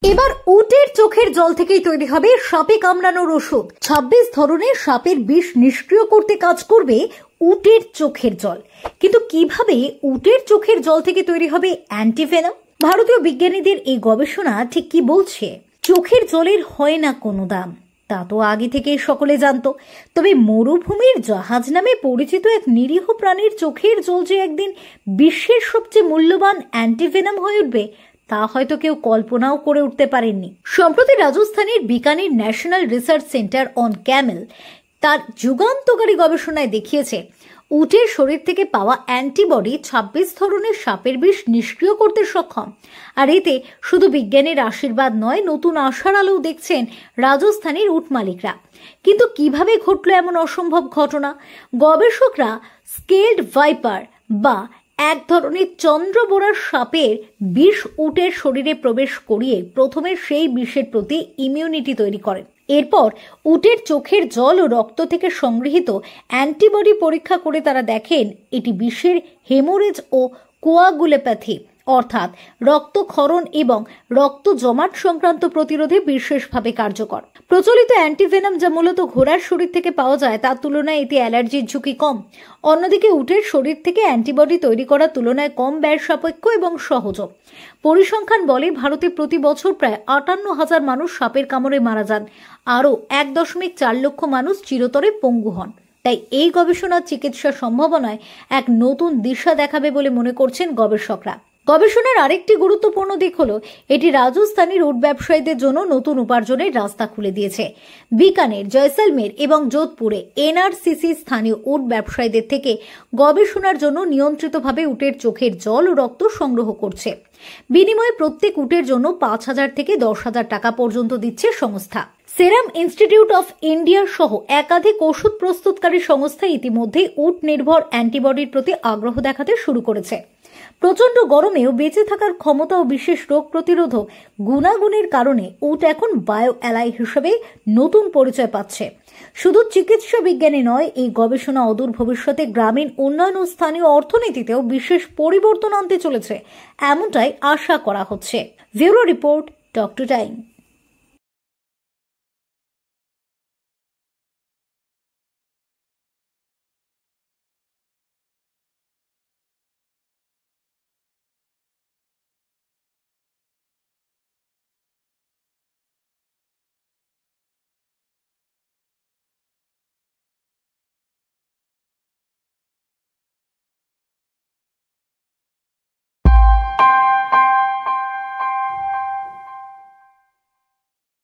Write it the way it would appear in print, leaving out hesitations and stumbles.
এবার উটের চোখের জল থেকেই তৈরি হবে সাপে কামড়ানোর ওষুধ। 26 ধরনের সাপের বিষ নিষ্ক্রিয় করতে কাজ করবে উটের চোখের জল। কিন্তু কিভাবে উটের চোখের জল থেকে তৈরি হবে অ্যান্টিভেনম? ভারতীয় বিজ্ঞানীদের এই গবেষণা ঠিক কি বলছে? চোখের জলের হয় না কোনো দাম, তা তো আগে থেকে সকলে জানতো। তবে মরুভূমির জাহাজ নামে পরিচিত এক নিরীহ প্রাণীর চোখের জল যে একদিন বিশ্বের সবচেয়ে মূল্যবান অ্যান্টিভেনম হয়ে উঠবে, তা হয়তো কেউ কল্পনাও করে উঠতে পারেননি। সম্প্রতি রাজস্থানের Bikaner national research centre on Camel তার যুগান্তকারী গবেষণায় দেখিয়েছে উটের শরীর থেকে পাওয়া অ্যান্টিবডি 26 ধরনের সাপের বিষ নিষ্ক্রিয় করতে সক্ষম। আর এতে শুধু বিজ্ঞানের আশীর্বাদ নয়, নতুন আশার আলোও দেখছেন রাজস্থানের উট মালিকরা। কিন্তু কিভাবে ঘটলো এমন অসম্ভব ঘটনা? গবেষকরা স্কেলড ভাইপার বা এক ধরনের চন্দ্রবোরার সাপের বিষ উটের শরীরে প্রবেশ করিয়ে প্রথমে সেই বিষের প্রতি ইমিউনিটি তৈরি করেন। এরপর উটের চোখের জল ও রক্ত থেকে সংগৃহীত অ্যান্টিবডি পরীক্ষা করে তারা দেখেন এটি বিষের হেমোরেজ ও কোয়াগুলোপ্যাথি অর্থাৎ রক্তক্ষরণ এবং রক্ত জমাট সংক্রান্ত প্রতিরোধে বিশেষভাবে কার্যকর। প্রচলিত অ্যান্টিভেনম যা মূলত ঘোড়ার শরীর থেকে পাওয়া যায় তার তুলনায় এতে অ্যালার্জির ঝুঁকি কম। অন্যদিকে উটের শরীর থেকে অ্যান্টিবডি তৈরি করার তুলনায় কম ব্যয় সাপেক্ষ এবং সহজ। পরিসংখ্যান বলে ভারতে প্রতি বছর প্রায় 58,000 মানুষ সাপের কামড়ে মারা যান। আরও 1.4 লক্ষ মানুষ চিরতরে পঙ্গু হন। তাই এই গবেষণার চিকিৎসা সম্ভাবনায় এক নতুন দিশা দেখাবে বলে মনে করছেন গবেষকরা। গবেষণার আরেকটি গুরুত্বপূর্ণ দিক হলো এটি রাজস্থানের উট ব্যবসায়ীদের জন্য নতুন উপার্জনের রাস্তা খুলে দিয়েছে। বিকানের, জয়সলমের এবং যোধপুরে এনআরসিসি স্থানীয় উট ব্যবসায়ীদের থেকে গবেষণার জন্য নিয়ন্ত্রিতভাবে উটের চোখের জল ও রক্ত সংগ্রহ করছে। বিনিময়ে প্রত্যেক উটের জন্য 5,000 থেকে 10,000 টাকা পর্যন্ত দিচ্ছে সংস্থা। সেরাম ইনস্টিটিউট অফ ইন্ডিয়া সহ একাধিক ওষুধ প্রস্তুতকারী সংস্থা ইতিমধ্যে উট নির্ভর অ্যান্টিবডির প্রতি আগ্রহ দেখাতে শুরু করেছে। প্রচন্ড গরমেও বেঁচে থাকার ক্ষমতা ও বিশেষ রোগ প্রতিরোধক গুণাগুণের কারণে উট এখন বায়ো অ্যালাই হিসেবে নতুন পরিচয় পাচ্ছে। শুধু চিকিৎসা বিজ্ঞানে নয়, এই গবেষণা অদূর ভবিষ্যতে গ্রামীণ উন্নয়ন ও স্থানীয় অর্থনীতিতেও বিশেষ পরিবর্তন আনতে চলেছে, এমনটাই আশা করা হচ্ছে। Bureau report, talk to time.